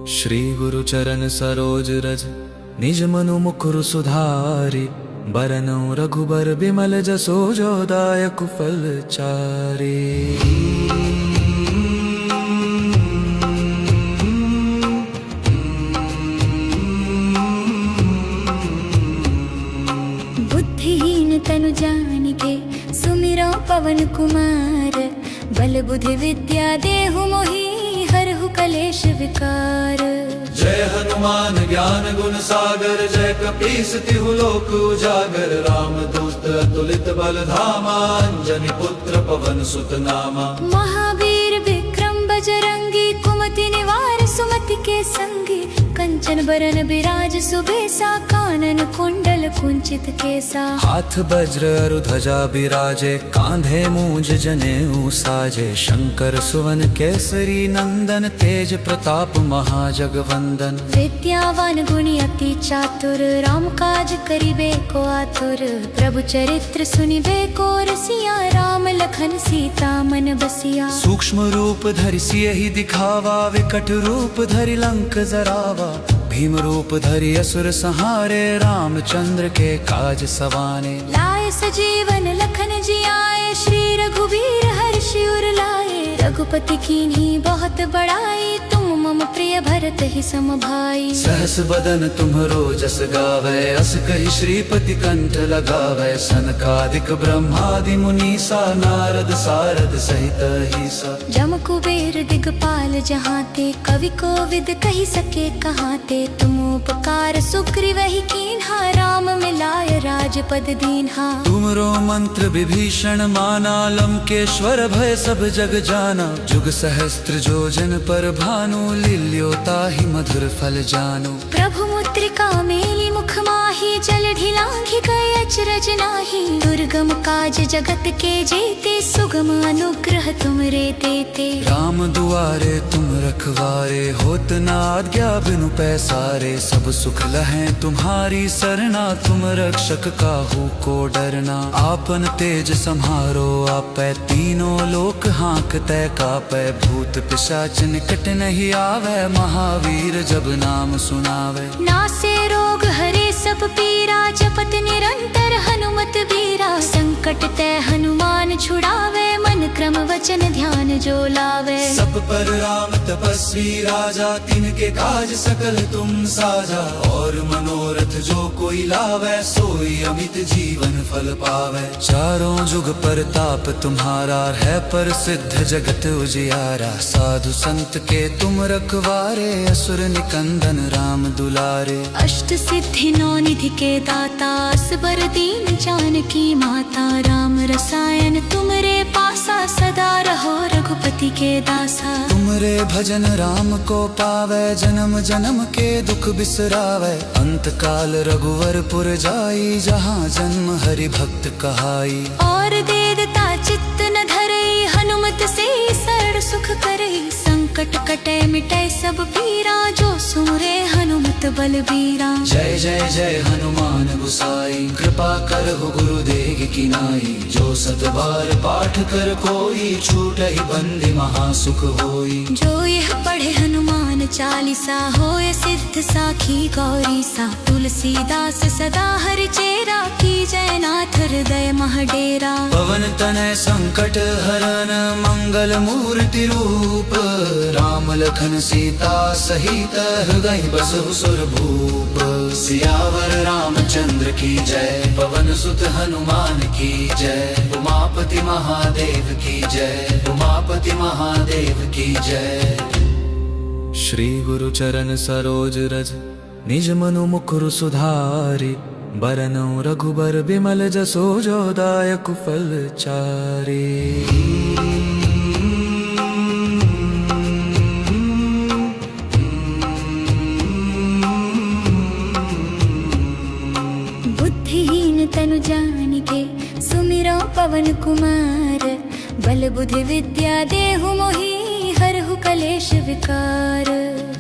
श्री गुरु चरण सरोज रज निज मनु मुकुरु सुधारि। बरनौ रघुबर बिमल जसो जो दायक फल चारि। बुद्धिहीन तनु जानिके सुमिरो पवन कुमार। बल बुद्धि विद्या देहु मोहि हरहु कलेश विकार। जय हनुमान ज्ञान गुण सागर जय कपीस तिहु लोक उजागर। राम दूत अतुलित बल धामा अंजनी पुत्र पवन सुत नामा। महावीर विक्रम बजरंगी कुमति निवार सुमति के संगी। कंचन बरन बिराज सुबेसा कानन कुंडल कुंचित केसा। हाथ वज्र अरु ध्वजा बिराजे कांधे मूंज जनेऊ साजे। शंकर सुवन केसरी नंदन तेज प्रताप महाजगवंदन। विद्यावान गुणी अति चातुर राम काज करिबे को आतुर। प्रभु चरित्र सुनिबे को रसिया राम लखन सीता मन बसिया। सूक्ष्म रूप धरि सियहि दिखावा विकट रूप धरि लंक जरावा। भीम रूप धरि असुर संहारे रामचंद्र के काज सवाने। लाए सजीवन लखन जियाए श्री रघुवीर हर्षि उर लाए। रघुपति कीन्ही बहुत बड़ाई तुम मम प्रिय भरत ही सम भाई। सहस बदन तुम्हरो जस गावै अस कहि श्रीपति कंठ लगावै। सनकादिक ब्रह्मादि मुनीसा नारद सारद सहित अहिसा। जम कुबेर दिगपाल जहाते कवि कोविद कहि सके कहाते। तुम उपकार सुग्रीवहि कीन्हा राम मिलाय राजपद दीन्हा। तुमरो मंत्र विभीषण माना लंकेश्वर भय सब जग जाना। जुग सहस्त्र जो जन पर भानु लील्यो ताहि मधुर फल जानु। प्रभु मुद्रिका मेली मुख माहि जल ढिलांघि गए अचरज नाही। दुर्गम काज जगत के जेते सुगम अनुग्रह तुमरे तेते। राम दुआरे तुम रखवारे होत न आज्ञा बिनु पैसारे। सब सुख लहै तुम्हारी सरना तुम रक्षक काहू को डरना। आपन तेज सम्हारो आपै तीनों लोक हाँकतै कापै। भूत पिशाच निकट नहीं आवे महावीर जब नाम सुनावे। नासे रोग हरे सब पीरा जपत निरंतर हनुमत बीरा। संकट ते हनुमान छुड़ावे मन क्रम वचन ध्यान जो लावे। सब पर राम तपस्वी राजा तिनके काज सकल तुम साजा। और मनोरथ जो कोई लावे सोई अमित जीवन फल पावे। चारों जुग परताप तुम्हारा है प्रसिद्ध जगत उजियारा। साधु संत के तुम रखवारे असुर निकंदन राम दुलारे। अष्ट सिद्धि नौ निधि के दाता असबर दीन जानकी माता। राम रसायन तुमरे पासा सदा रहो रघुपति के दासा। तुमरे भजन राम को पावे जन्म जन्म के दुख बिसरावे। अंत काल रघुवरपुर जाई जहाँ जन्म हरि भक्त कहाई। और देवता चित्त न धरई हनुमत से सरल सुख करई। संकट कटे मिटे सब पीरा जो सुमरे हनुमत बलबीरा। जय जय जय हनुमान गुसाई कृपा करहु गुरुदेव की नाई। जो सत बार पाठ कर कोई छूटहि बंदी महासुख होई। जो यह पढ़े हनुमान चालीसा होए सिद्ध साखी गौरी सा। तुलसीदास सदा हरि चेरा की जय नाथ हृदय महडेरा। पवन तनय संकट हरन मंगल मूर्ति रूप। राम लखन सीता सहित हृदय बसहु सुर भूप। सियावर रामचंद्र की जय पवन सुत हनुमान की जय। उमापति महादेव की जय उमापति महादेव की जय। श्री गुरु चरण सरोज रज निज मनु मुकुरु सुधारि। बरनौ रघुबर बिमल जसो जो दायक फल चारि। बुद्धिहीन तनु जानिके सुमिरो पवन कुमार। बल बुद्धि विद्या देहु मोहि हरहु कलेश विकार।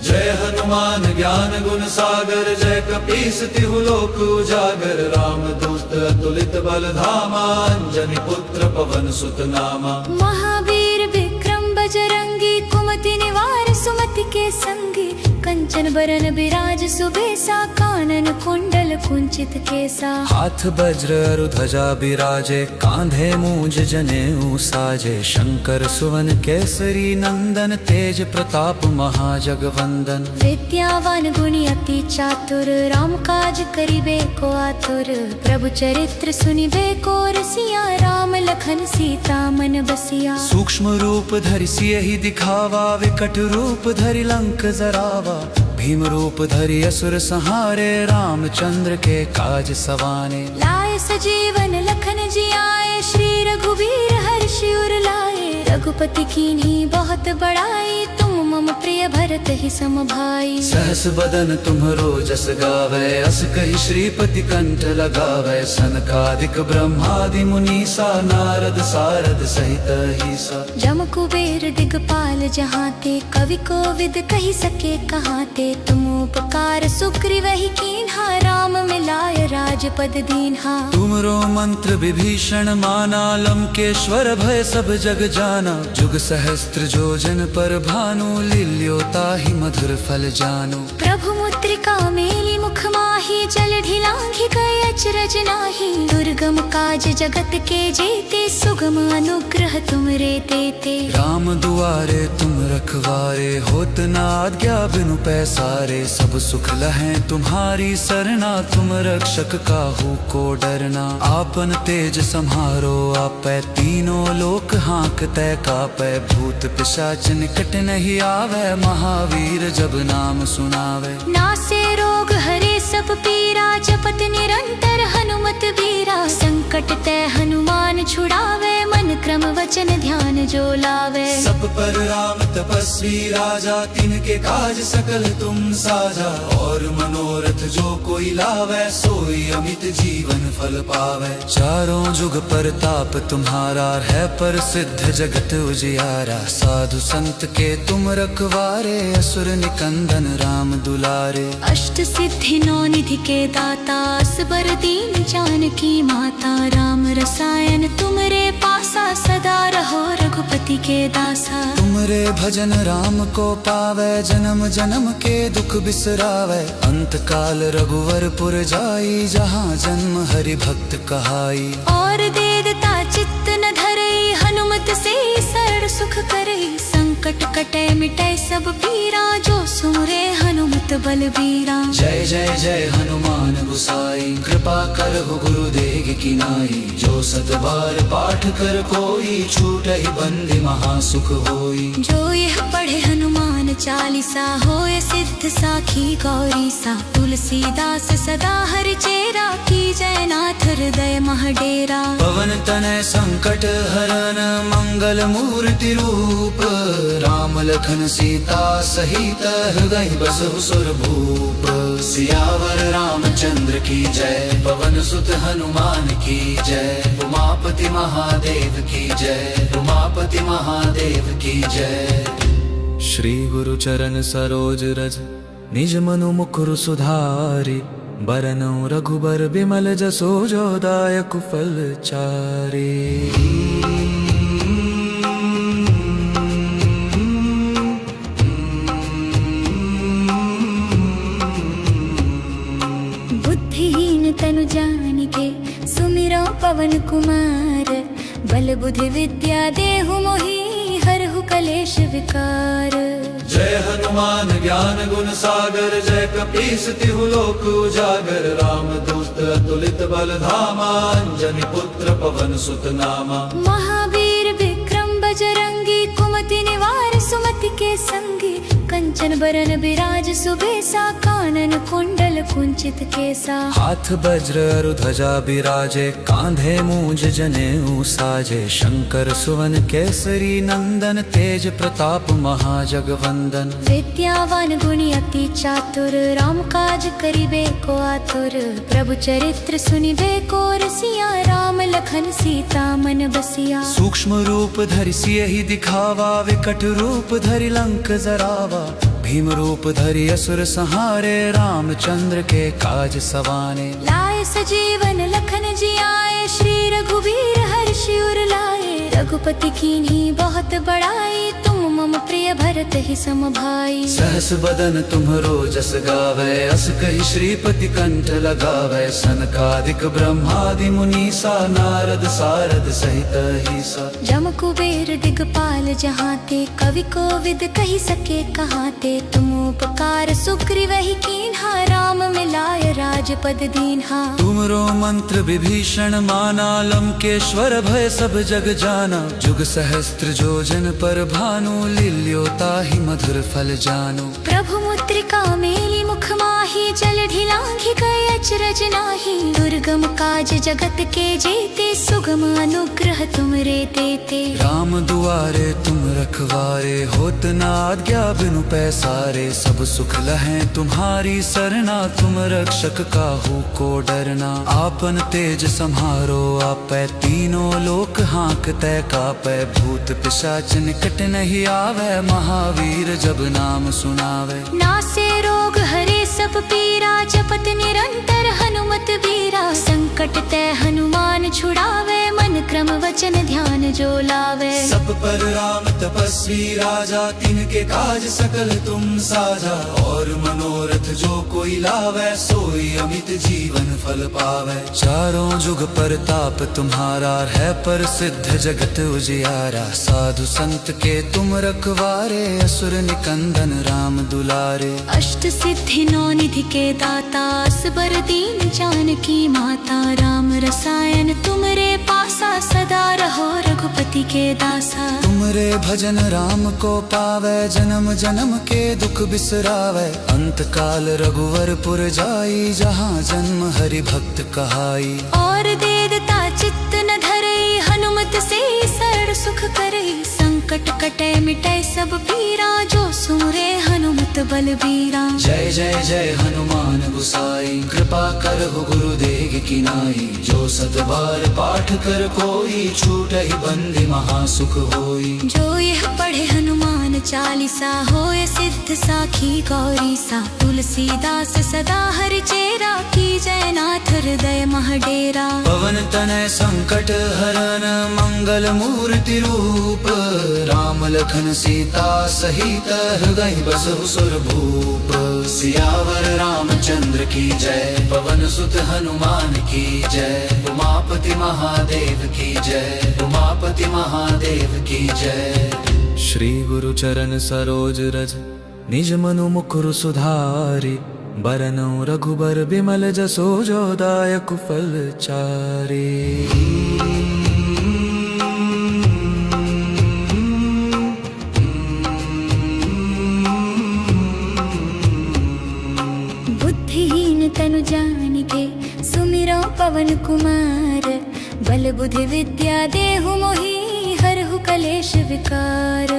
जय हनुमान ज्ञान गुण सागर जय कपीस तिहु लोक उजागर। राम दूत अतुलित बल धामा अंजनी पुत्र पवन सुत नामा। महावीर विक्रम बजरंगी कुमति निवार सुमति के संगी। कंचन कंचन बरन बिराज सुबेसा कानन कुंडल कुंचित केसा। हाथ वज्र अरु ध्वजा बिराजे कांधे मूंज जनेऊ साजे। शंकर सुवन केसरी नंदन तेज प्रताप महाजगवंदन। विद्यावान गुणी अति चातुर राम काज करिबे को आतुर। प्रभु चरित्र सुनिबे को रसिया राम लखन सीता मन बसिया। सूक्ष्म रूप धरि सियहि दिखावा विकट रूप धरि लंक जरावा। भीम रूप धरि असुर संहारे रामचंद्र के काज सवाने। लाए सजीवन लखन जियाए श्री रघुवीर हर्षि उर लाए। रघुपति कीन्ही बहुत बड़ाई तुम मम प्रिय भरत ही सम भाई। सहस बदन तुम्हरो जस गावे अस कहि श्रीपति कंठ लगावे। सनकादिक ब्रह्मादि मुनीसा नारद सारद सहित अहिसा। जम कुबेर दिगपाल जहाते कवि कोविद कहि सके कहाते। तुम उपकार सुग्रीवहि कीन्हा राम मिलाय राजपद दीन्हा। तुमरो मंत्र विभीषण माना लंकेश्वर भय सब जग जाना। जुग सहस्त्र जो जन पर भानु लील्यो ताहि मधुर फल जानो। प्रभु मुद्रिका मेली मुख माही जल ढिलांघि गए अचरज नाही। दुर्गम काज जगत के जेते सुगम अनुग्रह तुमरे तेते। राम दुआरे तुम रखवारे होत न आज्ञा बिनु पैसारे। सब सुख लहै तुम्हारी सरना तुम रक्षक काहू को डरना। आपन तेज सम्हारो आपै तीनों लोक हाँकतै कापै। भूत पिशाच निकट नहीं आवे महावीर जब नाम सुनावे। नासे रोग हरे सब पीरा जपत निरंतर हनुमत वीरा। संकट ते हनुमान छुड़ावे मन क्रम वचन ध्यान जो लावे। सब पर राम तपस्वी राजा तिनके काज सकल तुम साजा। और मनोरथ जो कोई लावे सोई अमित जीवन फल पावे। चारों जुग परताप तुम्हारा है प्रसिद्ध जगत उजियारा। साधु संत के तुम रखवारे असुर निकंदन राम दुलारे। अष्ट सिद्धि नौ निधि के दाता असबर दीन जानकी माता। राम रसायन तुमरे पासा सदा रहो रघुपति के दासा। तुमरे भजन राम को पावे जन्म जन्म के दुख बिसरावे। अंत काल रघुवर पुर जाई जहाँ जन्म हरि भक्त कहाई। और देवता चित्त न धरई हनुमत से शरण सुख करई। संकट कटे मिटे सब पीरा जो सुमरे हनुमत बलबीरा। जय जय जय हनुमान गुसाई कृपा करहु गुरुदेव की नाई। जो सत बार पाठ कर कोई छूटहि बंदी महासुख होई। जो यह पढ़े हनुमान चालीसा होय सिद्ध साखी गौरी सा। तुलसीदास सदा हरि चेरा की जय नाथ हृदय महडेरा। पवन तनय संकट हरन मंगल मूर्ति रूप। राम लखन सीता सहित हृदय बसहु सुर भूप। सियावर रामचंद्र की जय पवन सुत हनुमान की जय। उमापति महादेव की जय उमापति महादेव की जय। श्री गुरु चरण सरोज रज निज मनु मुकुर सुधारि। बरनउँ रघुबर बिमल जसो जो दायक फल चारि। बुद्धिहीन तनु जानिके सुमिरो पवन कुमार। बल बुद्धि विद्या देहु मोहि हरहु कलेश विकार। जय हनुमान ज्ञान गुण सागर जय कपीस तिहु लोक उजागर। राम दूत अतुलित बल धामा अंजनी पुत्र पवन सुत नामा। महावीर विक्रम बजरंगी कुमति निवार सुमति के संगी। कंचन बरन बिराज सुबेसा कानन कुंडल कुंचित केसा। हाथ वज्र अरु ध्वजा बिराजे कांधे मूंज जनेऊ साजे। शंकर सुवन केसरी नंदन तेज प्रताप महाजगवंदन। विद्यावान गुणी अति चातुर राम काज करिबे को आतुर। प्रभु चरित्र सुनिबे को रसिया राम लखन सीता मन बसिया। सूक्ष्म रूप धरि सियहि दिखावा विकट रूप धरि लंक जरावा। भीम रूप धरि असुर संहारे रामचंद्र के काज सवाने। लाए सजीवन लखन जियाए श्री रघुवीर हर्षि उर लाए। रघुपति कीन्ही बहुत बड़ाई तुम मम प्रिय भरत ही सम भाई। सहस बदन तुम्हरो जस गावे, अस कहि श्रीपति कंठ लगावे। सनकादिक ब्रह्मादि मुनीसा, नारद सारद सहित अहिसा। जम कुबेर दिगपाल जहाँ ते, कवि कोविद कही सके कहाँ ते। तुम उपकार सुग्रीव ही कीन्हा, राम मिलाय राजपद दीन्हा। तुमरो मंत्र विभीषण माना, लंकेश्वर भय सब जग जाना। जुग सहस्त्र जोजन पर भानु, लील्योता ही मधुर फल जानो। प्रभु मुद्रिका मेली मुख माही, जल ढिलांघि गए अचरज नाही। दुर्गम काज जगत के जेते, सुगम अनुग्रह तुमरे तेते। राम दुआरे तुम रखवारे, होत न आज्ञा बिनु पैसारे। सब सुख लहै तुम्हारी सरना, तुम रक्षक काहू को डरना। आपन तेज सम्हारो आपै, तीनों लोक हाँकतै कापै। भूत पिशाच निकट नहीं आवे, महावीर जब नाम सुनावे। नासे रोग हरे सब पीरा, जपत निरंतर हनुमत वीरा। संकट ते हनुमान छुड़ावे, मन क्रम वचन ध्यान जो लावे। सब पर राम तपस्वी राजा, तिनके काज सकल तुम साजा। और मनोरथ जो कोई लावे, सोई अमित जीवन फल पावे। चारों जुग परताप तुम्हारा, है पर सिद्ध जगत उजियारा। साधु संत के तुम रखवारे, असुर निकंदन राम दुलारे। अष्ट सिद्धि नौ निधि के दाता, असबर दीन जानकी माता। राम रसायन तुमरे पासा, सदा रहो रघुपति के दासा। तुमरे भजन राम को पावे, जन्म जन्म के दुख बिसरावे। अंत काल रघुवर पुर जाई, जहाँ जन्म हरि भक्त कहाई। और देवता चित्त न धरई, हनुमत से सरल सुख करई। संकट कटे मिटे सब पीरा, जो सुमरे हनुमत बलबीरा। जय जय जय हनुमान गुसाई, कृपा करहु गुरुदेव की नाई। जो सत बार पाठ कर कोई, छूटहि बंदी महासुख होई। जो यह पढ़े हनुमान चालीसा, होय सिद्ध साखी गौरी सा। तुलसीदास सदा हरि चेरा, की जय नाथ हृदय महडेरा। पवन तनय संकट हरन, मंगल मूर्ति रूप। राम लखन सीता सहित, हृदय बसहु सुर भूप। सियावर रामचंद्र की जय, पवन सुत हनुमान की जय। उमापति महादेव की जय, उमापति महादेव की जय। श्री गुरु चरण सरोज रज, निज मनु मुकुर सुधारि। बरनउँ रघुबर बिमल जसो, जो दायक फल चारि। बुद्धिहीन तनु जानिके, सुमिरो पवन कुमार। बल बुद्धि विद्या देहु मोहि, हरहु कलेश विकार।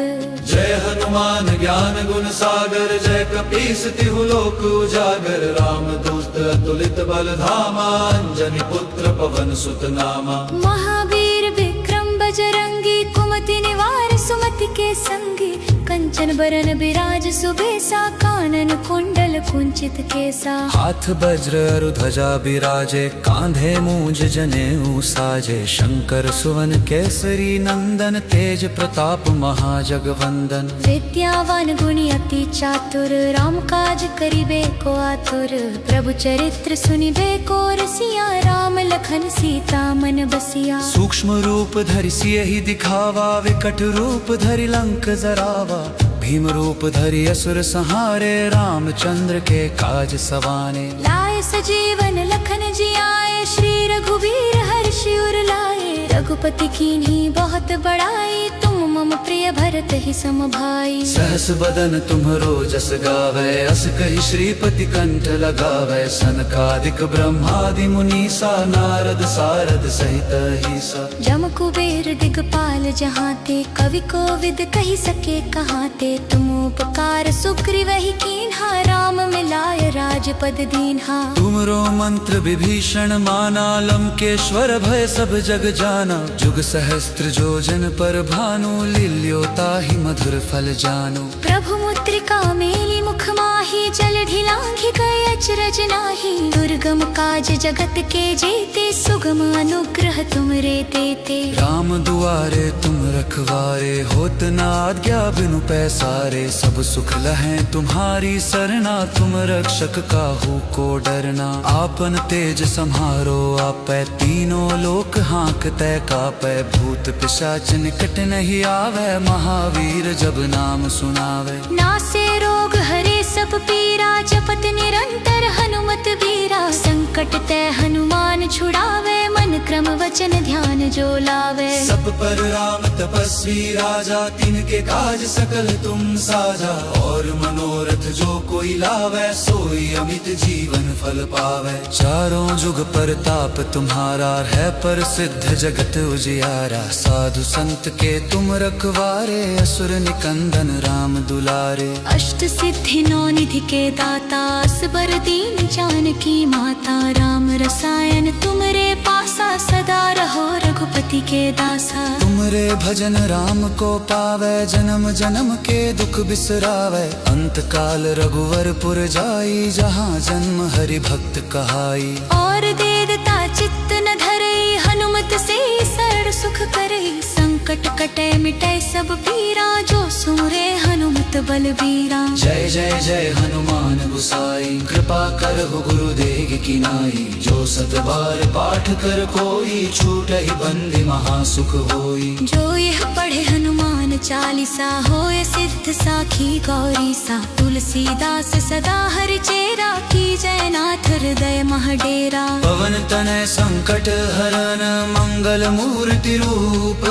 जय हनुमान ज्ञान गुण सागर, जय कपीस तिहु लोक उजागर। राम दूत अतुलित बल धामा, अंजनी पुत्र पवन सुत नामा। महावीर विक्रम बजरंगी, कुमति निवार सुमति के संगी। कंचन बरन बिराज सुबेसा, कानन कुंडल कुंचित केसा। हाथ वज्र अरु ध्वजा बिराजे, कांधे मूंज जनेऊ साजे। शंकर सुवन केसरी नंदन, तेज प्रताप महाजगवंदन। विद्यावान गुणी अति चातुर, राम काज करिबे को आतुर। प्रभु चरित्र सुनिबे को रसिया, राम लखन सीता मन बसिया। सूक्ष्म रूप धरि सियहि दिखावा, विकट रूप धरि लंक जरावा। भीम रूप धरि असुर संहारे, रामचंद्र के काज सवाने। लाए सजीवन लखन जियाए, श्री रघुवीर हर्षि उर लाए। रघुपति कीन्ही बहुत बड़ाई, तुम मम प्रिय भरत ही सम भाई। सहस बदन तुम्हरो जस गावे, अस कहि श्रीपति कंठ लगावे। सनकादिक ब्रह्मादि मुनीसा, नारद सारद सहित अहिसा। जम कुबेर दिगपाल जहाँ ते, कवि कोविद कही सके कहाँ ते। तुम उपकार सुग्रीव ही कीन्हा, राम मिलाय राजपद दीन्हा। तुमरो मंत्र विभीषण माना, लंकेश्वर भय सब जग जाना। जुग सहस्त्र जोजन पर भानु, लील्योता ही मधुर फल जानो। प्रभु मुद्रिका मेली मुख माही, जल ढिलांघि गए अचरज नाही। दुर्गम काज जगत के जेते, सुगम अनुग्रह तुमरे तेते। राम दुआरे तुम रखवारे, होत न आज्ञा बिनु पैसारे। सब सुख लहें तुम्हारी सरना, तुम रक्षक काहू को डरना। आपन तेज सम्हारो आपै, तीनों लोक हाँकतै कापै। भूत पिशाच निकट नहीं आवे, महावीर जब नाम सुनावे। नासे रोग हरे सब पीरा, जपत निरंतर हनुमत वीरा। संकट ते हनुमान छुड़ावे, मन क्रम वचन ध्यान जो लावे। सब पर राम तपस्वी राजा, तिनके काज सकल तुम साजा। और मनोरथ जो कोई लावे, सोई अमित जीवन फल पावे। चारों जुग परताप तुम्हारा, है प्रसिद्ध जगत उजियारा। साधु संत के तुम रखवारे, असुर निकंदन राम दुलारे। अष्ट सिद्धि नौ निधि के दाता, असबर दीन जानकी माता। राम रसायन तुमरे पासा, सदा रहो रघुपति के दासा। तुमरे भजन राम को पावे, जन्म जन्म के दुख बिसरावे। अंत काल रघुवरपुर जाई, जहाँ जन्म हरि भक्त कहाई। और देवता चित्त न धरई, हनुमत से सरल सुख करई। संकट कटे मिटे सब पीरा, जो सुमरे हनुमत बलबीरा। जय जय जय हनुमान गुसाई, कृपा करहु गुरुदेव की नाई। जो सत बार पाठ कर कोई, छूटहि बंदी महासुख होई। जो यह पढ़े हनुमान चालीसा, होए सिद्ध साखी गौरी सा। तुलसीदास सदा हरि चेरा, की जय नाथ हृदय महडेरा। पवन तनय संकट हरन, मंगल मूर्ति रूप।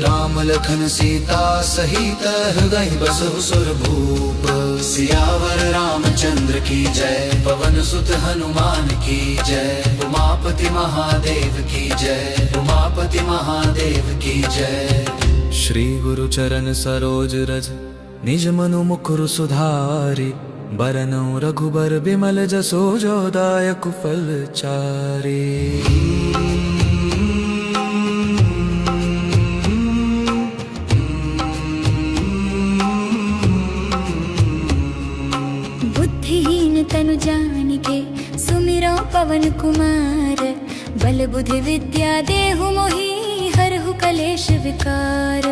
राम लखन सीता सहित, हृदय बसहु सुर भूप। सियावर रामचंद्र की जय, पवन सुत हनुमान की जय। उमापति महादेव की जय, उमापति महादेव की जय। श्री गुरु चरण सरोज रज, निज मनु मुकुर सुधारि। बरनउँ रघुबर बिमल जसो, जो दायक फल चारि। बुद्धिहीन तनु जानिके, सुमिरो पवन कुमार। बल बुद्धि विद्या देहु मोहि, हरहु कलेश विकार।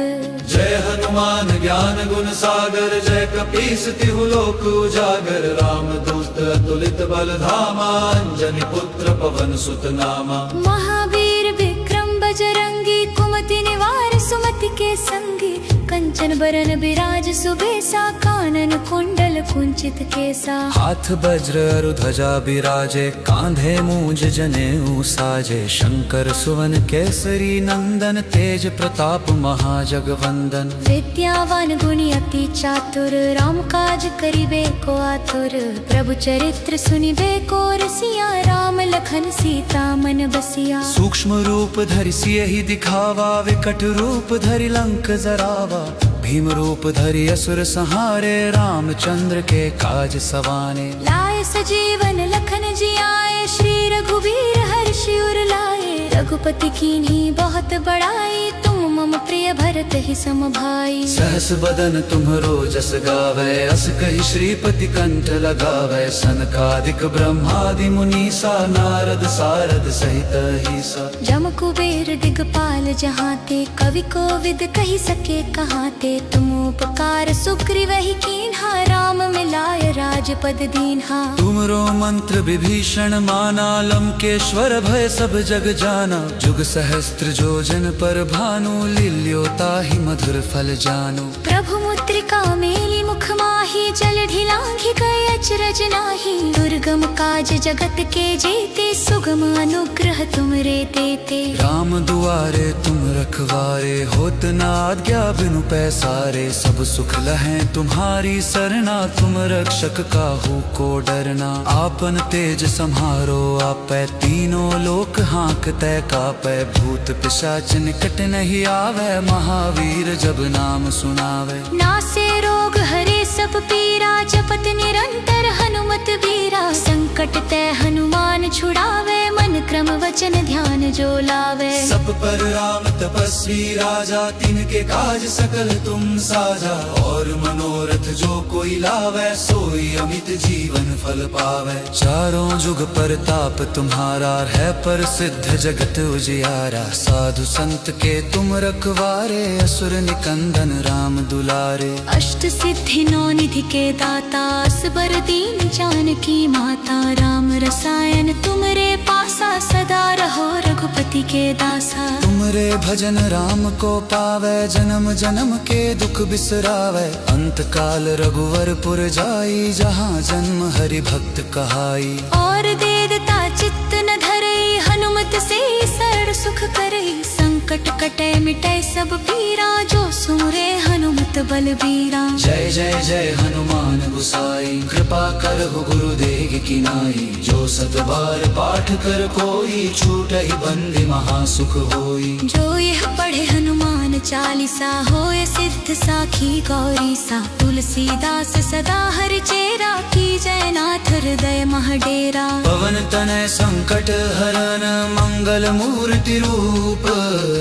जय हनुमान ज्ञान गुण सागर, जय कपीस तिहु लोक उजागर। राम दूत अतुलित बल धामा, अंजनी पुत्र पवन सुत नामा। महावीर विक्रम बजरंगी, कुमति निवार सुमति के संगी। कंचन बरन बिराज सुबेसा, कानन कुंडल कुंचित केसा। हाथ वज्र अरु ध्वजा बिराजे, कांधे मूंज जनेऊ साजे। शंकर सुवन केसरी नंदन, तेज प्रताप महाजगवंदन। विद्यावान गुणी अति चातुर, राम काज करिबे को आतुर। प्रभु चरित्र सुनिबे को रसिया, राम लखन सीता मन बसिया। सूक्ष्म रूप धरि सियहि दिखावा, विकट रूप धरि लंक जरावा। भीम रूप धरि असुर संहारे, रामचंद्र के काज सवाने। लाए सजीवन लखन जियाए, श्री रघुवीर हर्षि उर लाए। रघुपति कीन्ही बहुत बड़ाई, तुम मम प्रिय भरत ही सम भाई। सहस बदन तुम्हरो जस गावै, अस कहि श्रीपति कंठ लगावै। सनकादिक ब्रह्मादि मुनीसा, नारद सारद सहित अहिसा। जम कुबेर दिगपाल जहाते, कवि कोविद कहि सके कहाते। तुम उपकार सुग्रीवहि कीन्हा, राम मिलाय राजपद दीन्हा। तुमरो मंत्र विभीषण माना, लंकेश्वर भय सब जग जाना। जुग सहस्त्र जो जन पर भानु, लील्यो ताहि मधुर फल जानु। प्रभु मुद्रिका मेली मुख माही, जल ढिलांघि गए अचरज नाही। दुर्गम काज जगत के जेते, सुगम अनुग्रह तुमरे तेते। राम दुआरे तुम रखवारे, होत न आज्ञा बिनु पैसारे। सब सुख लहें तुम्हारी सरना, तुम रक्षक काहू को डरना। आपन तेज सम्हारो आपै, तीनों लोक हाँकतै कापै। भूत पिशाच निकट नहीं आवे, महावीर जब नाम सुनावे। नासे रोग हरे सब पीरा, जपत निरंतर हनुमत वीरा। संकट ते हनुमान छुड़ावे, मन क्रम वचन ध्यान जो लावे। सब पर राम तपस्वी राजा, तिनके काज सकल तुम साजा। और मनोरथ जो कोई लावे, सोई अमित जीवन फल पावे। चारों जुग परताप तुम्हारा है, पर सिद्ध जगत उजियारा। साधु संत के तुम रखवारे, असुर निकंदन राम दुलारे। अष्ट सिद्धि नौ निधि के दाता, असबर दीन जानकी माता। राम रसायन तुमरे पासा, सदा रहो रघुपति के दासा। तुमरे भजन राम को पावे, जन्म जन्म के दुख बिसरावे। अंत काल रघुवरपुर जाई, जहाँ जन्म हरि भक्त कहाई। और देवता चित्त न धरई, हनुमत से शरण सुख करई। संकट कटे मिटे सब पीरा, जो सुमरे हनुमत बलबीरा। जय जय जय हनुमान गुसाई, कृपा करहु गुरुदेव की नाई। जो सत बार पाठ कर कोई, छूटहि बंदी महासुख होई। जो यह पढ़े हनुमान चालीसा, होय सिद्ध साखी गौरी सा। तुलसीदास सदा हरि चेरा, की जय नाथ हृदय महडेरा। पवन तनय संकट हरन, मंगल मूर्ति रूप।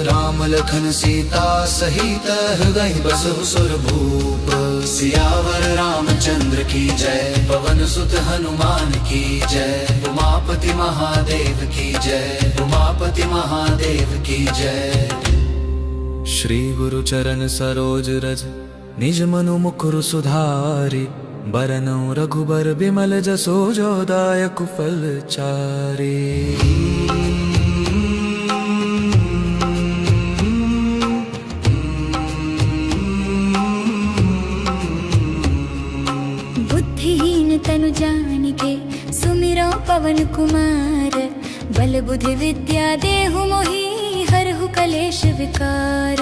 राम लखन सीता सहित, हृदय बसहु सुरभूप। सियावर रामचंद्र की जय, पवन सुत हनुमान की जय। उमापति महादेव की जय, उमापति महादेव की जय। श्री गुरु चरण सरोज रज, निज मनु मुकुरु सुधारि। बरनउँ रघुबर बिमल जसो, जो दायक फल चारि। बुद्धिहीन तनु जानिके, सुमिरो पवन कुमार। बल बुद्धि विद्या देहु मोहि, हरहु कलेश विकार।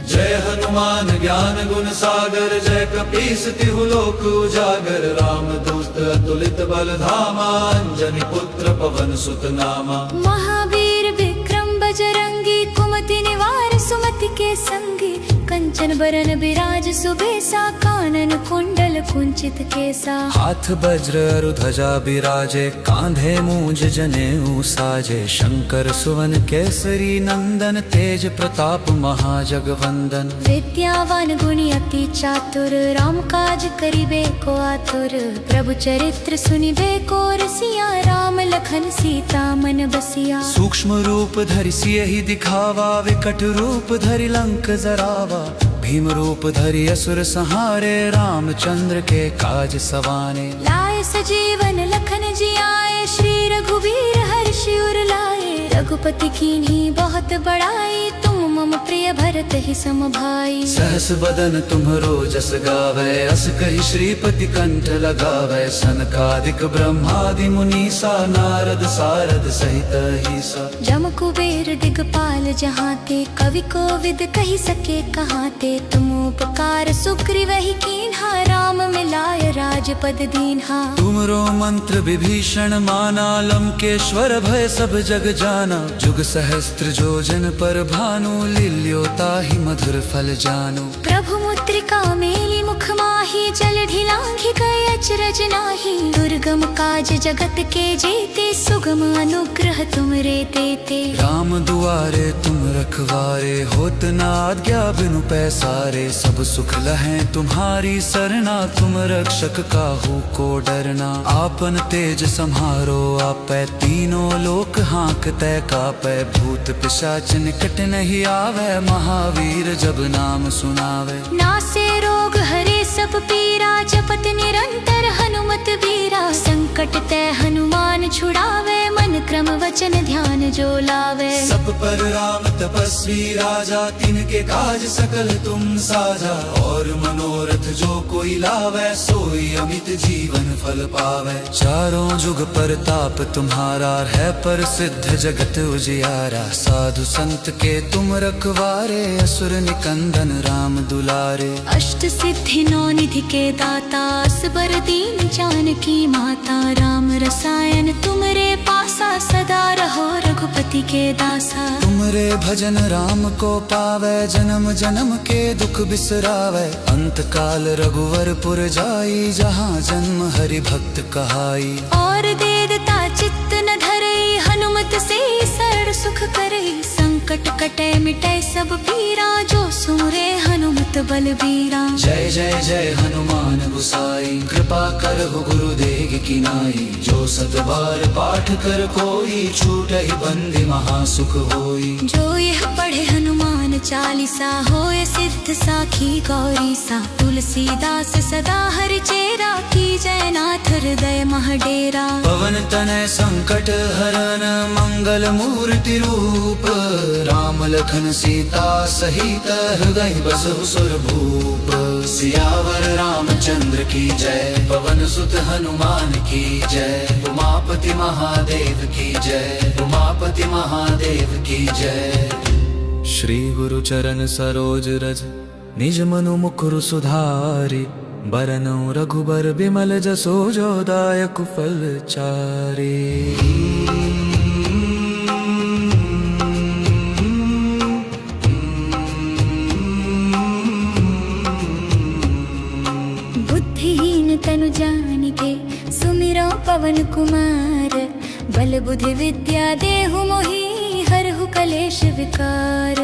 जय हनुमान ज्ञान गुण सागर, जय कपीस तिहु लोक उजागर। राम दूत अतुलित बल धामा, अंजनी पुत्र पवन सुत नामा। महावीर विक्रम बजरंगी, कुमति निवार सुमति के संगी। कंचन बरन बिराज सुबेसा, कानन कुंडल कुंचित केसा। हाथ वज्र अरु ध्वजा बिराजे, कांधे मूंज जनेऊ साजे। शंकर सुवन केसरी नंदन, तेज प्रताप महाजगवंदन। विद्यावान गुणी अति चातुर, राम काज करिबे को आतुर। प्रभु चरित्र सुनिबे को रसिया, राम लखन सीता मन बसिया। सूक्ष्म रूप धरि सियहि दिखावा, विकट रूप धरि लंक जरावा। भीम रूप धरि असुर संहारे, रामचंद्र के काज सवाने। लाए सजीवन लखन जियाए, श्री रघुवीर हर्षि उर लाए। रघुपति कीन्ही बहुत बड़ाई, तुम मम प्रिय भरत ही सम भाई। सहस बदन तुम्हरो जस गावै, अस कहि श्रीपति कंठ लगावै। सनकादिक ब्रह्मादि मुनीसा, नारद सारद सहित अहिसा। जम कुबेर दिगपाल जहाते, कवि कोविद कहि सके कहाते। तुम उपकार सुग्रीव ही कीन्हा, राम मिलाय राजपद दीन्हा। तुमरो मंत्र विभीषण माना, लंकेश्वर भय सब जग जाना। जुग सहस्त्र जो जन पर भानु, लील्यो ताहि मधुर फल जानु। प्रभु मुद्रिका मेली मुख माही, जल ढिलांघि गए अचरज नाही। दुर्गम काज जगत के जेते, सुगम अनुग्रह तुमरे देते। राम दुआरे तुम रखवारे, होत न आज्ञा बिनु पैसारे। सब सुख लहै तुम्हारी सरना, तुम रक्षक काहू को डरना। आपन तेज सम्हारो आपै, तीनों लोक हाँकतै कापै। भूत पिशाच निकट नहीं आवे, महावीर जब नाम सुनावे। नासे रोग हरे सब पीरा, जपत निरंतर हनुमत वीरा। संकट ते हनुमान छुड़ावे, मन क्रम वचन ध्यान जो लावे। सब पर राम तपस्वी राजा, तिनके काज सकल तुम साजा। और मनोरथ जो कोई लावे, सोई अमित जीवन फल पावे। चारों जुग परताप तुम्हारा है, पर सिद्ध जगत उजियारा। साधु संत के तुम रखवारे, असुर निकंदन राम दुलारे। अष्ट सिद्धि नौ निधि के दाता, असबर दीन जानकी माता। राम रसायन तुमरे पासा, सदा रहो रघुपति के दासा। तुमरे भजन राम को पावे, जन्म जन्म के दुख बिसरावे। अंत काल रघुवरपुर जाई, जहाँ जन्म हरि भक्त कहाई। और देवता चित्त न धरई, हनुमत से सुख करे, संकट कटे मिटे सब पीरा, जो सुमरे हनुमत बलबीरा। जय जय जय हनुमान गुसाई, कृपा करहु गुरुदेव की नाई। जो सत बार पाठ कर कोई, छूटहि बंदी महासुख होई। जो यह पढ़े हनुमान चालीसा, होय सिद्ध साखी गौरी सा। तुलसीदास सदा हरि चेरा, की जय नाथ हृदय महडेरा। पवन तनय संकट हरन, मंगल मूर्ति रूप। राम लखन सीता सहित, हृदय बसहु सुर भूप। सियावर रामचंद्र की जय, पवन सुत हनुमान की जय। उमापति महादेव की जय, उमापति महादेव की जय। श्री गुरु चरण सरोज रज, निज मनु मुकुर सुधारि। बरनौ रघुबर बिमल जसो, जो दायक फल चारि। बुद्धिहीन तनु जानिके, सुमिरो पवन कुमार। बल बुद्धि विद्या देहु मोहि, हरहु कलेश विकार।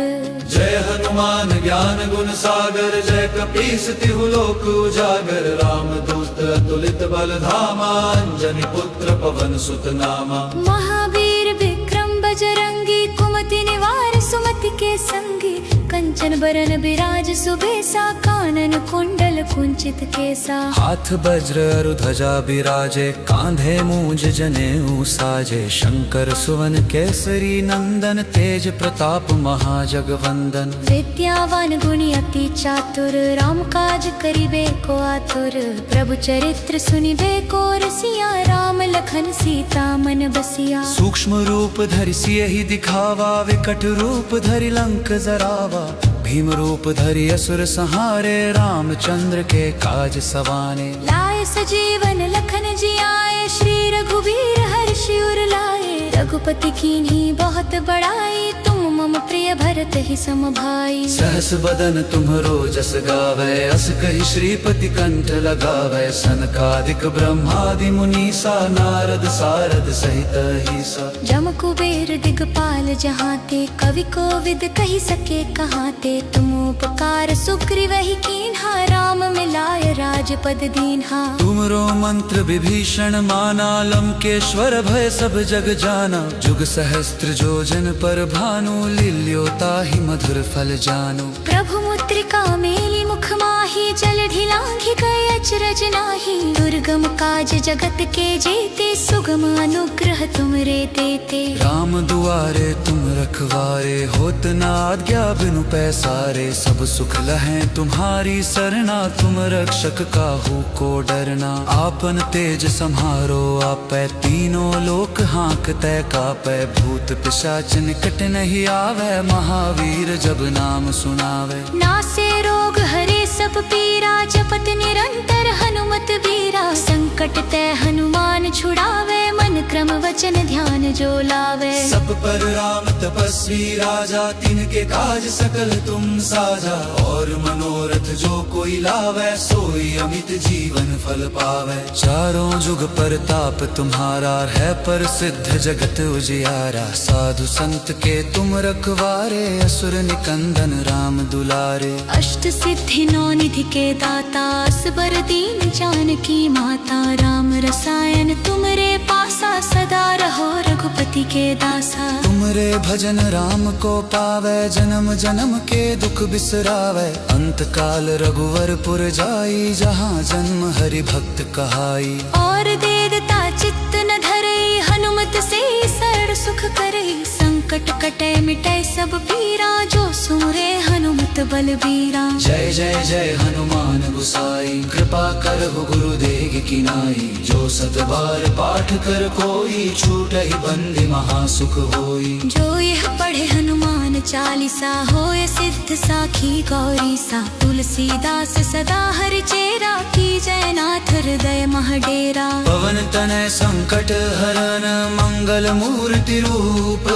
जय हनुमान ज्ञान गुण सागर, जय कपीस तिहु लोक उजागर। राम दूत अतुलित बल धामा, अंजनी पुत्र पवन सुत नामा। महावीर विक्रम बजरंगी, कुमति निवार सुमति के संगी। कंचन बरन बिराज सुबेसा, कानन कुंडल कुंचित केसा। हाथ वज्र अरु ध्वजा बिराजे, कांधे मूंज जनेऊ साजे। शंकर सुवन केसरी नंदन, तेज प्रताप महाजगवंदन। विद्यावान गुणी अति चातुर, राम काज करिबे को आतुर। प्रभु चरित्र सुनिबे को रसिया, राम लखन सीता मन बसिया। सूक्ष्म रूप धरि सियहि दिखावा, विकट रूप धरि लंक जरावा। भीम रूप धरि असुर संहारे, रामचंद्र के काज सवाने। लाए सजीवन लखन जियाए, श्री रघुवीर हर्षि उर लाए। रघुपति कीन्ही बहुत बड़ाई, तुम मम प्रिय भरत ही सम भाई। सहस बदन तुम्हरो जस गावै, अस कहि श्रीपति कंठ लगावै। सनकादिक ब्रह्मादि मुनीसा, नारद सारद सहित अहिसा। जम कुबेर दिगपाल जहाते, कवि कोविद कहि सके कहाते। तुम उपकार सुग्रीवहि कीन्हा, राम मिलाय राजपद दीन्हा। तुमरो मंत्र विभीषण माना, लंकेश्वर भय सब जग जाना। जुग सहस्त्र जो जन पर भानु, लील्यो ताहि मधुर फल जानु। प्रभु मुद्रिका मेली मुख माहि, जल ढिलांघि गए अचरज नाहि। दुर्गम काज जगत के जेते, सुगम अनुग्रह तुमरे तेते। राम दुआरे तुम रखवारे, होत न आज्ञा बिनु पैसारे। सब सुख लहै तुम्हारी सरना, तुम रक्षक काहू को डरना। आपन तेज सम्हारो आपै, तीनों लोक हाँकतै कापै। भूत पिशाच निकट नहीं आवे, महावीर जब नाम सुनावे। नासे रोग हरे सब पीरा, जपत निरंतर हनुमत बीरा। संकट ते हनुमान छुड़ावे, मन क्रम वचन ध्यान जो लावे। सब पर राम तपस्वी राजा, तिनके काज सकल तुम साजा। और मनोरथ जो कोई लावे, सोई अमित जीवन फल पावे। चारों जुग परताप तुम्हारा, है प्रसिद्ध जगत उजियारा। साधु संत के तुम रखवारे, असुर निकंदन राम दुलारे। अष्ट सिद्धि नौ निधि के दाता, असबर दीन जानकी माता। राम रसायन तुमरे पासा, सदा रहो रघुपति के दासा। तुमरे भजन राम को पावे, जन्म जन्म के दुख बिसरावे। अंत काल रघुवरपुर जाई, जहाँ जन्म हरि भक्त कहाई। और देवता चित्त न धरई, हनुमत से सरल सुख करई। संकट कटे मिटे सब पीरा, जो सुमरे हनुमत बलबीरा। जय जय जय हनुमान गुसाई, कृपा करहु गुरुदेव की नाई। जो सत बार पाठ कर कोई, छूटहि बंदी महासुख होई। जो यह पढ़े हनुमान चालीसा, होय सिद्ध साखी गौरी सा। तुलसीदास सदा हरि चेरा, की जय नाथ हृदय महडेरा। पवन तनय संकट हरन मंगल मूर्ति रूप,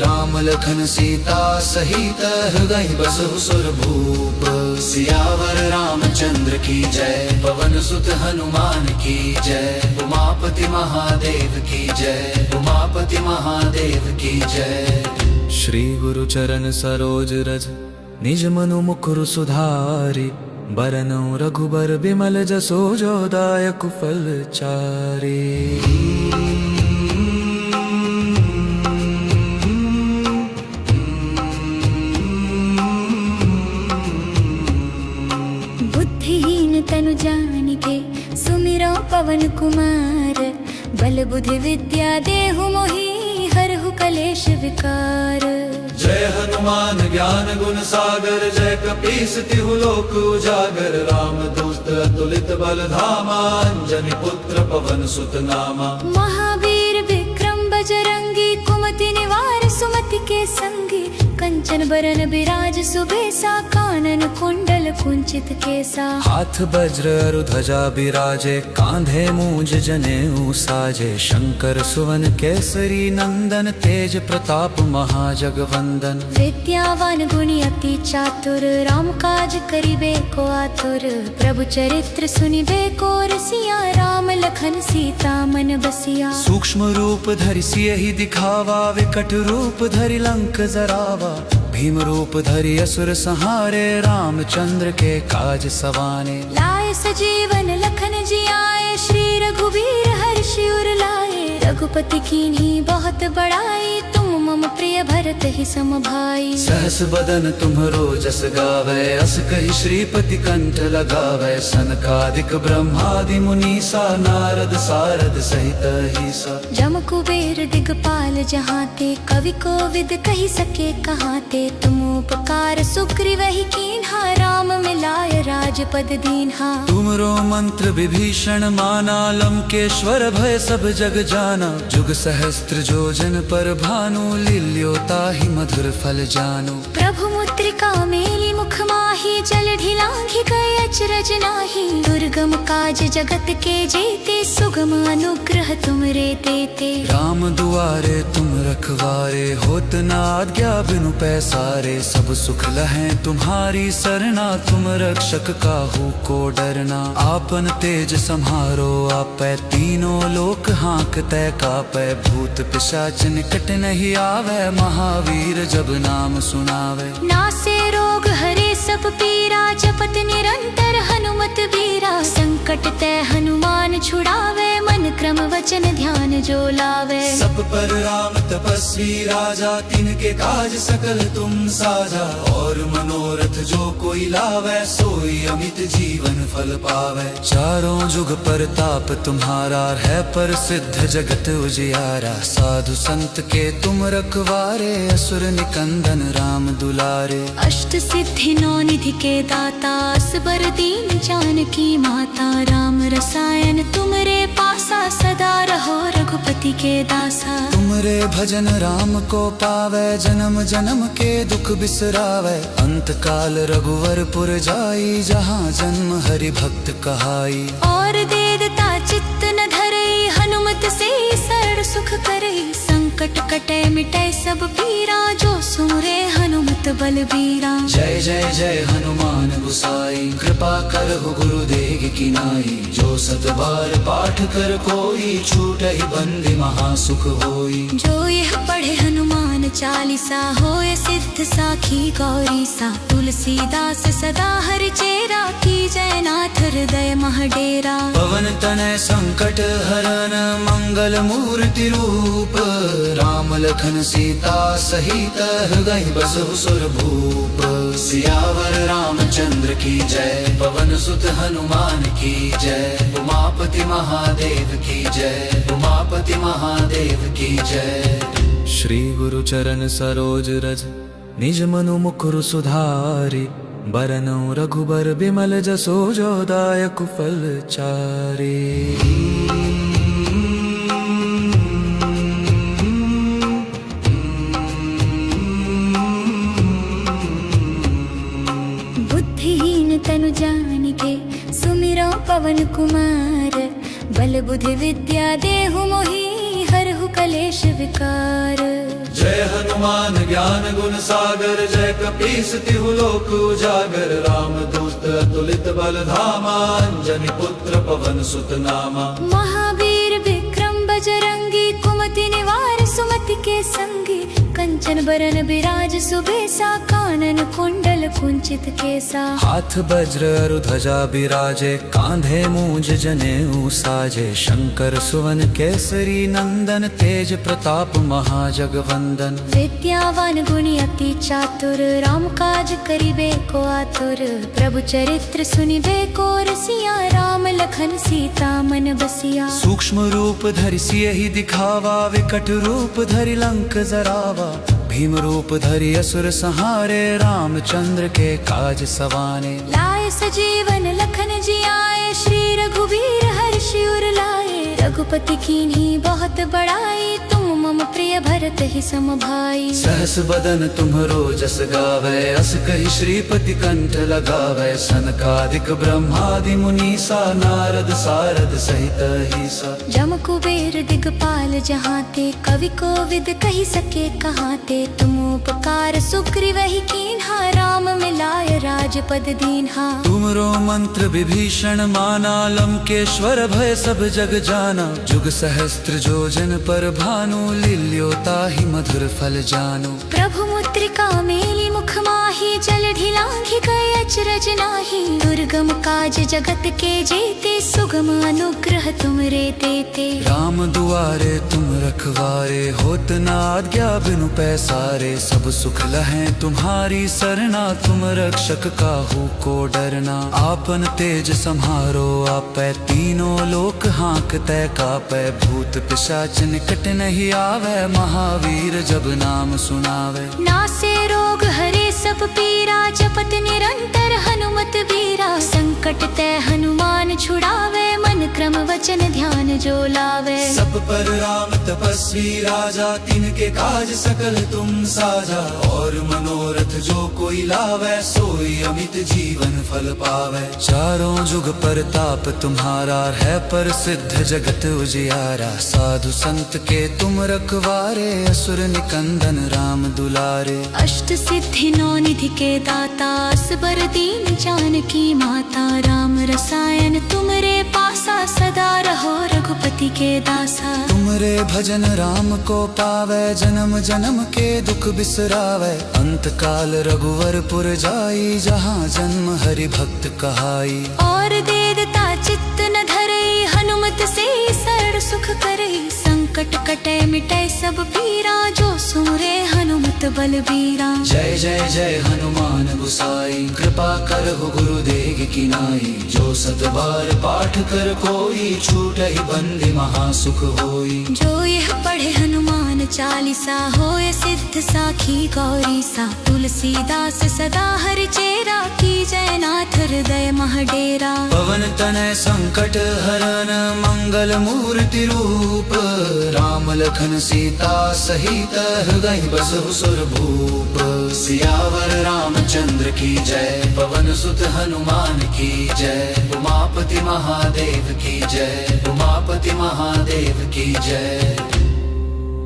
राम लखन सीता सहित हृदय बसहु सुर भूप। सियावर रामचंद्र की जय, पवन सुत हनुमान की जय, उमापति महादेव की जय, उमापति महादेव की जय। श्री गुरु चरण सरोज रज निज मनु मुकुर सुधारि, बरनउँ रघुबर बिमल जसो जो दायक फल चारि। बुद्धिहीन तनु जानिके सुमिरो पवन कुमार, बल बुद्धि विद्या देहु मोहि हरहु कलेश विकार। जय हनुमान ज्ञान गुण सागर, जय कपीस तिहु लोक उजागर। राम दूत अतुलित बल धामा, अंजनी पुत्र पवन सुत नामा। महावीर विक्रम बजरंगी, कुमति निवार सुमति के संगी। कंचन बरन बिराज सुबेसा, कानन कुंडल कुंचित केसा। हाथ वज्र अरु ध्वजा बिराजे, कांधे मूंज जनेऊ साजे। शंकर सुवन केसरी नंदन, तेज प्रताप महाजगवंदन। विद्यावान गुणी अति चातुर, राम काज करिबे को आतुर। प्रभु चरित्र सुनिबे को रसिया, राम लखन सीता मन बसिया। सूक्ष्म रूप धरि सियहि दिखावा, विकट रूप धरि लंक जरावा। भीम रूप धरि असुर संहारे, रामचंद्र के काज सवाने। लाए सजीवन लखन जियाए, श्री रघुवीर हर्षि उर लाए। रघुपति कीन्ही बहुत बड़ाई, तुम मम प्रिय भरत ही सम भाई। सहस बदन तुम्हरो जस गावै, अस कहि श्रीपति कंठ लगावै। सनकादिक ब्रह्मादि मुनीसा, नारद सारद सहित अहिसा। जम कुबेर दिगपाल जहाते, कवि कोविद कहि सके कहाते। तुम उपकार सुग्रीवहि कीन्हा, राम मिलाय राजपद दीन्हा। तुमरो मंत्र विभीषण माना, लंकेश्वर भय सब जग जाना। जुग सहस्त्र जो जन पर भानु, लील्यो ताहि मधुर फल जानु। प्रभु मुद्रिका मेली मुख माही, जल ढिलांघि गए अचरज नाही। दुर्गम काज जगत के जेते, सुगम अनुग्रह तुमरे तेते। राम दुआरे तुम रखवारे, होत न आज्ञा बिनु पैसारे। सब सुख लहै तुम्हारी सरना, तुम रक्षक काहू को डरना। आपन तेज सम्हारो आपै, तीनों लोक हाँकतै कापै। भूत पिशाच निकट नहीं आवे, महावीर जब नाम सुनावे। नासे रोग हरे सब पीरा, जपत निरंतर हनुमत बीरा। संकट ते हनुमान छुड़ावे, मन क्रम वचन ध्यान जो लावे। सब पर राम तपस्वी राजा, तिनके काज सकल तुम साजा। और मनोरथ जो कोई लावे, सोई अमित जीवन फल पावे। चारों जुग परताप तुम्हारा, है प्रसिद्ध जगत उजियारा। साधु संत के तुम रखवारे, असुर निकंदन राम दुलारे। अष्ट सिद्धि नौ निधि के दाता, असबर दीन जानकी माता। राम रसायन तुमरे पासा, सदा रहो रघुपति के दासा। तुमरे भजन राम को पावे, जन्म जन्म के दुख बिसरावे। अंत काल रघुवरपुर जाई, जहाँ जन्म हरि भक्त कहाई। और देवता चित्त न धरई, हनुमत से शरण सुख करई। संकट कटे मिटे सब पीरा, जो सुमरे हनुमत बलबीरा। जय जय जय हनुमान गोसाई, कृपा करहु गुरुदेव की नाई। जो सत बार पाठ कर कोई, छूटहि बंदी महासुख होई। जो यह पढ़े हनुमान चालीसा, होय सिद्ध साखी गौरी सा। तुलसीदास सदा हरि चेरा, की जय नाथ हृदय महडेरा। पवन तनय संकट हरन मंगल मूर्ति रूप, राम लखन सीता सहित हृदय बसहु सुर भूप। सियावर रामचंद्र की जय, पवन सुत हनुमान की जय। उमापति महादेव की जय, उमापति महादेव की जय। श्री गुरु चरण सरोज रज निज मनु मुकुर सुधारि। बरनउँ रघुबर बिमल जसो जो दायक फल चारि। बुद्धिहीन तनु जानिके सुमिरो पवन कुमार। बल बुद्धि विद्या देहु मोहि हरहु कलेश विकार। जय हनुमान ज्ञान गुण सागर, जय कपीस तिहु लोक उजागर। राम दूत अतुलित बल धामा, अंजनी पुत्र पवन सुत नामा। महावीर विक्रम बजरंगी, कुमति निवार सुमति के संगी। कंचन बरन बिराज सुबेसा, कानन कुंडल कुंचित केसा। हाथ वज्र अरु ध्वजा बिराजे, कांधे मूंज जनेऊ साजे। शंकर सुवन केसरी नंदन, तेज प्रताप महाजगवंदन। विद्यावान गुणी अति चातुर, राम काज करिबे को आतुर। प्रभु चरित्र सुनिबे को रसिया, राम लखन सीता मन बसिया। सूक्ष्म रूप धरि सियहि दिखावा, विकट रूप धरि लंक जरावा। भीम रूप धरि असुर संहारे, रामचंद्र के काज सवाने। लाए सजीवन लखन जियाए, श्री रघुवीर हर्षि उर लाए। रघुपति कीन्ही बहुत बड़ाई, तुम मम प्रिय भरत ही सम भाई। सहस बदन तुम्हरो जस गावै, अस कहि श्रीपति कंठ लगावै। सनकादिक ब्रह्मादि मुनीसा, नारद सारद सहित अहिसा। जम कुबेर दिगपाल जहाते, कवि कोविद कहि सके कहाते। तुम उपकार सुग्रीवहि कीन्हा, राम मिलाय राजपद दीन्हा। तुमरो मंत्र विभीषण माना, लंकेश्वर भय सब जग जाना। जुग सहस्त्र जोजन पर भानु, लील्यो ताहि मधुर फल जानु। प्रभु मुद्रिका मेली मुख माहि, जल ढिलांघि गए अचरज नाही। दुर्गम काज जगत के जेते, सुगम अनुग्रह तुमरे तेते। राम दुआरे तुम रखवारे, होत न आज्ञा बिनु पैसारे। सब सुख लहै तुम्हारी सरना, तुम रक्षक काहू को डरना। आपन तेज सम्हारो आपै, तीनों लोक हाँकतै कापै। भूत पिशाच निकट नहीं आवे, महावीर जब नाम सुनावे। नासे रोग हरे सब पीरा, जपत निरंतर हनुमत वीरा। संकट ते हनुमान छुड़ावे, मन क्रम वचन ध्यान जो लावे। सब पर राम तपस्वी राजा, तिनके काज सकल तुम साजा। और मनोरथ जो कोई लावे, सोई अमित जीवन फल पावे। चारों जुग परताप तुम्हारा, है प्रसिद्ध जगत उजियारा। साधु संत के तुम रखवारे, असुर निकंदन राम दुलारे। अष्ट सिद्धि नौ निधि के दाता, असबर दीन जानकी माता। राम रसायन तुमरे पासा, सदा रहो रघुपति के दासा। तुमरे भजन राम को पावे, जन्म जन्म के दुख बिसरावे। अंत काल रघुवर पुर जाई, जहाँ जन्म हरि भक्त कहाई। और देवता चित्त न धरई, हनुमत से सरल सुख करई। संकट कटे मिटे सब पीरा, जो सुमरे हनुमत बलबीरा। जय जय जय हनुमान गुसाई, कृपा करहु गुरुदेव की नाई। जो सत बार पाठ कर कोई, छूटहि बंदी महासुख होई। जो यह पढ़े हनुमान चालीसा, होय सिद्ध साखी गौरी सा। तुलसीदास सदा हरि चेरा, की जय नाथ हृदय महडेरा। पवन तनय संकट हरन, मंगल मूर्ति रूप। राम लखन सीता सहित, हृदय बसहु सुर भूप। सियावर रामचंद्र की जय, पवन सुत हनुमान की जय। उमापति महादेव की जय, उमापति महादेव की जय।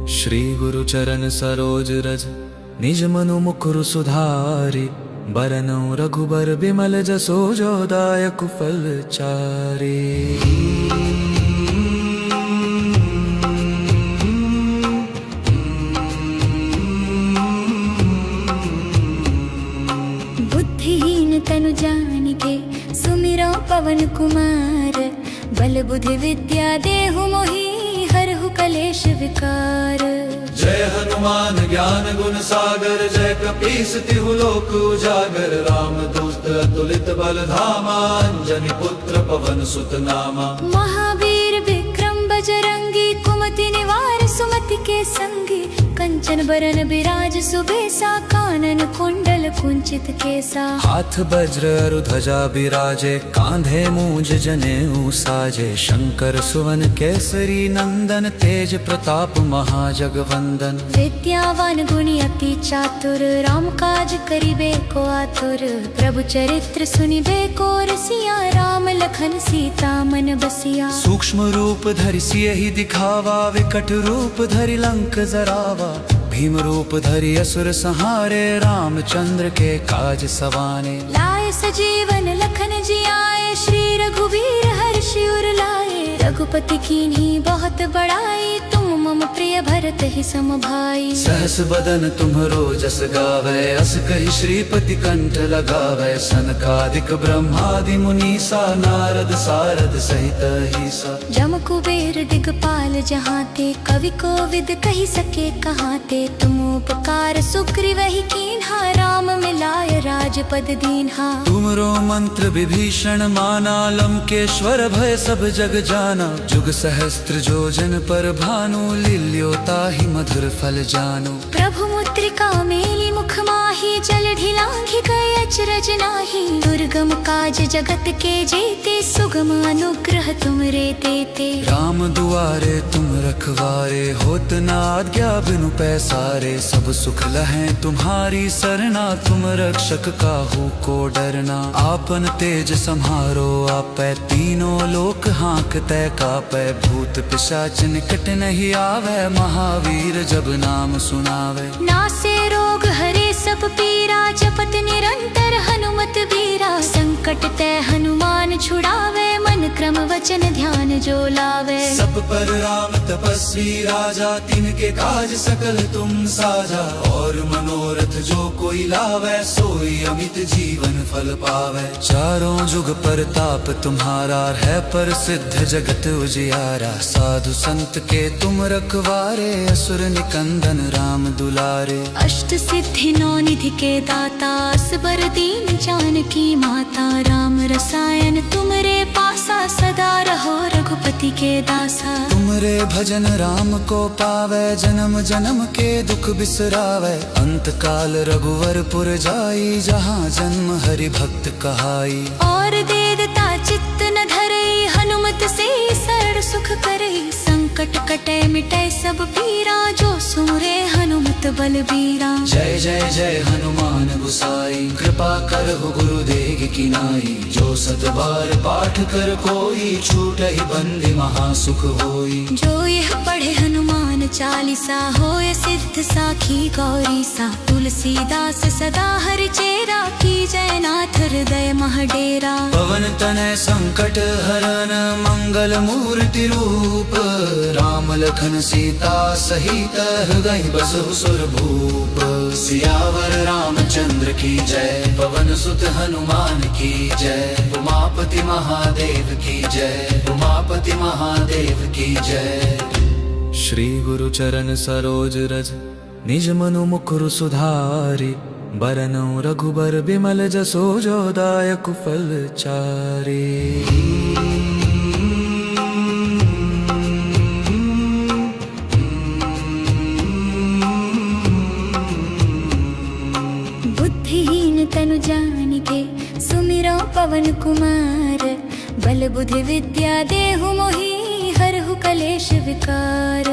श्री गुरु चरण सरोज रज, निज मनु मुकुरु सुधारि। बरनउँ रघुबर बिमल जसो, जो दायक फल चारि। बुद्धिहीन तनु जानिके, सुमिरो पवन कुमार। बल बुद्धि विद्या देहु मोहि, हरहु कलेश विकार। जय हनुमान ज्ञान गुण सागर, जय कपीस तिहु लोक उजागर। राम दूत अतुलित बल धामा, अंजनी पुत्र पवन सुत नामा। महावीर विक्रम बजरंगी, कुमति निवार सुमति के संगी। कंचन बरन बिराज सुबेसा कानन कुंडल कुंचित केसा। हाथ वज्र अरु ध्वजा बिराजे कांधे मूंज जनेऊ साजे। शंकर सुवन केसरी नंदन तेज प्रताप महाजगवंदन। विद्यावान गुणी अति चातुर राम काज करिबे को आतुर। प्रभु चरित्र सुनिबे को रसिया राम लखन सीता मन बसिया। सूक्ष्म रूप धरि सियहि दिखावा विकट रूप धरि लंक जरावा। भीम रूप धरि असुर संहारे रामचंद्र के काज सवाने। लाए सजीवन लखन जियाए श्री रघुवीर हर्षि उर लाए। रघुपति कीन्ही बहुत बड़ाई तुम मम प्रिय भरत ही सम भाई। सहस बदन तुम्हरो जस गावै अस कहि श्रीपति कंठ लगावै। सनकादिक ब्रह्मादि मुनीसा नारद सारद सहित अहिसा। जम कुबेर दिगपाल जहाते कवि कोविद कहि सके कहाते। तुम उपकार सुग्रीव ही कीन्हा राम मिलाय राजपद दीन्हा। तुमरो मंत्र विभीषण माना लंकेश्वर भय सब जग जाना। जुग सहस्त्र जोजन पर भानु लील्यो ताहि मधुर फल जानो। प्रभु मुद्रिका मेली मुख माही जल ढिलांघि गए अचरज नाही। दुर्गम काज जगत के जेते सुगम अनुग्रह तुमरे तेते। राम दुआरे तुम रखवारे होत न आज्ञा बिनु पैसारे। सब सुख लहै तुम्हारी सरना तुम रक्षक काहू को डरना। आपन तेज सम्हारो आपै तीनों लोक हाँकतै कापै। भूत पिशाच निकट नहीं आवे महावीर जब नाम सुनावे। नासे रोग हरे सब पीरा जपत निरंतर हनुमत बीरा। संकट ते हनुमान छुड़ावे मन क्रम वचन ध्यान जो लावे। सब पर राम तपस्वी राजा तिनके काज सकल तुम साजा। और मनोरथ जो कोई लावे सोई अमित जीवन फल पावे। चारों जुग परताप तुम्हारा है प्रसिद्ध जगत उजियारा। साधु संत के तुम रखवारे असुर निकंदन राम दुलारे। अष्ट सिद्धि नौ निधि के दाता असबर दीन जानकी माता। राम रसायन तुमरे पासा सदा रहो रघुपति के दासा। तुमरे भजन राम को पावे जन्म जन्म के दुख बिसरावे। अंत काल रघुवरपुर जाई जहाँ जन्म हरि भक्त कहाई। और देवता चित्त न धरई हनुमत से सरल सुख करई। संकट कटे मिटे सब पीरा जो सुमरे हनुमत बलबीरा। जय जय जय हनुमान गुसाई कृपा करहु गुरुदेव की नाई। जो सत बार पाठ कर कोई छूटहि बंदी महासुख होई। जो यह पढ़े हनुमान चालीसा होय सिद्ध साखी गौरी सा। तुलसीदास सदा हरि चेरा की जय नाथ हृदय महडेरा। पवन तनय संकट हरन मंगल मूर्ति रूप। राम लखन सीता सहित हृदय बसहु सुर भूप। सियावर रामचंद्र की जय पवन सुत हनुमान की जय। उमापति महादेव की जय उमापति महादेव की जय। श्री गुरु चरण सरोज रज निज मनु मुकुरु सुधारि। बरनउँ रघुबर बिमल जसो जो दायक फल चारि। बुद्धिहीन तनु जानिके सुमिरो पवन कुमार। बल बुद्धि विद्या देहु मोहि हरहु कलेश विकार।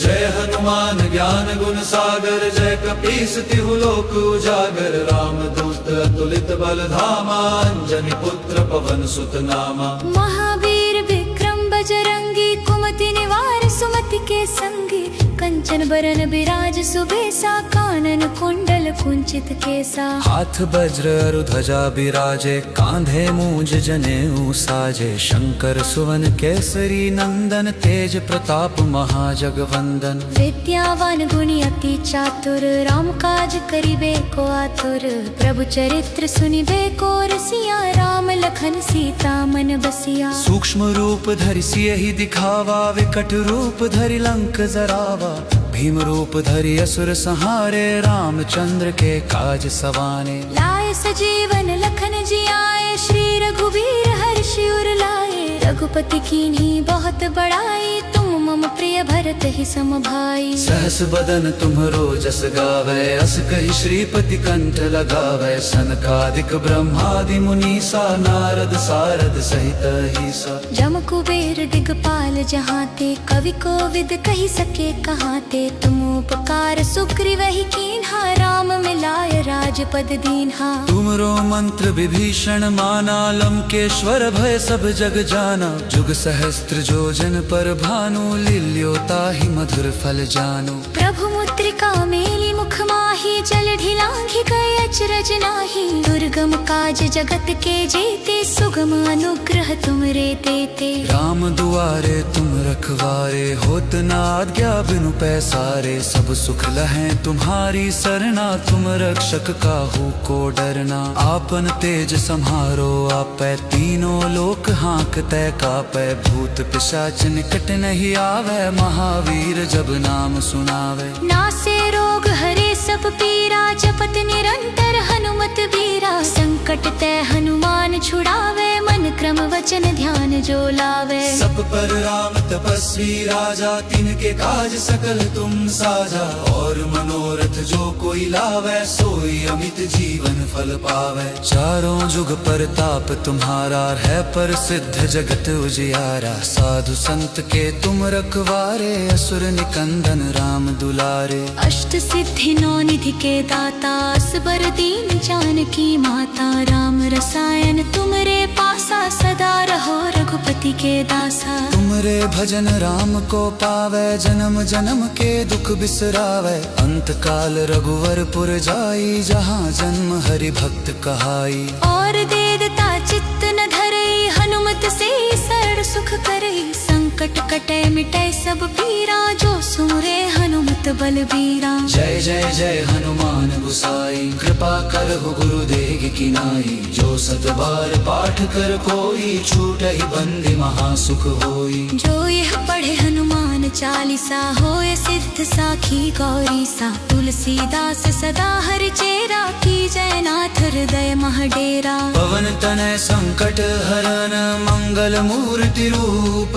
जय हनुमान ज्ञान गुण सागर जय कपीस तिहु लोक उजागर। राम दूत अतुलित बल धामा अंजनी पुत्र पवन सुत नामा। महावीर विक्रम बजरंगी कुमति निवार सुमति के संगी। कंचन बरन बिराज सुबेसा कानन कुंडल कुंचित केसा। हाथ वज्र अरु ध्वजा बिराजे कांधे मूंज जनेऊ साजे। शंकर सुवन केसरी नंदन तेज प्रताप महाजगवंदन। विद्यावान गुणी अति चातुर राम काज करिबे को आतुर। प्रभु चरित्र सुनिबे को रसिया राम लखन सीता मन बसिया। सूक्ष्म रूप धरि सियहि दिखावा विकट रूप धरि लंक जरावा। भीम रूप धरि असुर संहारे रामचंद्र के काज सवाने। लाए सजीवन लखन जियाए श्री रघुवीर हर्षि उर लाए। रघुपति कीन्ही बहुत बड़ाई तुम मम प्रिय भरत करत ही समभाई। सहस बदन तुम्हरो जस गावे, अस कहि श्रीपति कंठ लगावे। सनकादिक ब्रह्मादि मुनीसा, नारद सारद सहित ईसा। जम कुबेर दिगपाल जहाँ ते, कवि कोविद कही सके कहाँ ते। तुम उपकार सुग्रीव ही कीन्हा, राम मिलाय राजपद दीन्हा। तुमरो मंत्र विभीषण माना, लंकेश्वर भय सब जग जाना। जुग सहस्त्र जोजन पर भानु, लील्यो ताहि मधुर फल जानो। प्रभु मुद्रिका मेली मुख माही, जल ढिलांघि गए अचरज नाही। दुर्गम काज जगत के जेते, सुगम अनुग्रह तुमरे तेते। राम दुआरे तुम रखवारे, होत न आज्ञा बिनु पैसारे। सब सुख लहै तुम्हारी सरना, तुम रक्षक काहू को डरना। आपन तेज सम्हारो आपै, तीनों लोक हाँकतै कापै। भूत पिशाच निकट नहीं आवे, महावीर जब नाम सुनावे। नासे रोग हरे सब पीरा, जपत निरंतर हनुमत बीरा। संकट ते हनुमान छुड़ावे, मन क्रम वचन ध्यान जो लावे। सब पर राम तपस्वी राजा, तिनके काज सकल तुम साजा। और मनोरथ जो कोई लावे, सोई अमित जीवन फल पावे। चारों जुग परताप तुम्हारा, है प्रसिद्ध जगत उजियारा। साधु संत के तुम रखवारे, असुर निकंदन राम दुलारे। अष्ट सिद्धि नौ निधि के दाता, असबर दीन जानकी माता। राम रसायन तुमरे पासा, सदा रहो रघुपति के दासा। तुमरे भजन राम को पावे, जन्म जन्म के दुख बिसरावे। अंत काल रघुवरपुर जाई, जहाँ जन्म हरि भक्त कहाई। और देवता चित्त न धरई, हनुमत से शरण सुख करई। संकट कटे मिटे सब पीरा, जो सुमरे हनुमत बलबीरा। जय जय जय हनुमान गुसाई, कृपा करहु गुरुदेव की नाई। जो सत बार पाठ कर कोई, छूटहि बंदी महासुख होई। जो यह पढ़े हनुमान चालीसा, होय सिद्ध साखी गौरी सा। तुलसीदास सदा हरि चेरा, की जय नाथ हृदय मह डेरा। पवन तनय संकट हरन, मंगल मूर्ति रूप।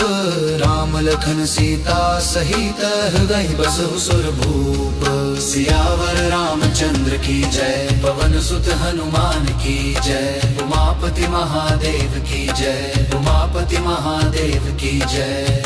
राम लखन सीता सहित, हृदय बसहु सुर भूप। सियावर रामचंद्र की जय, पवन सुत हनुमान की जय। उमापति महादेव की जय, उमापति महादेव की जय।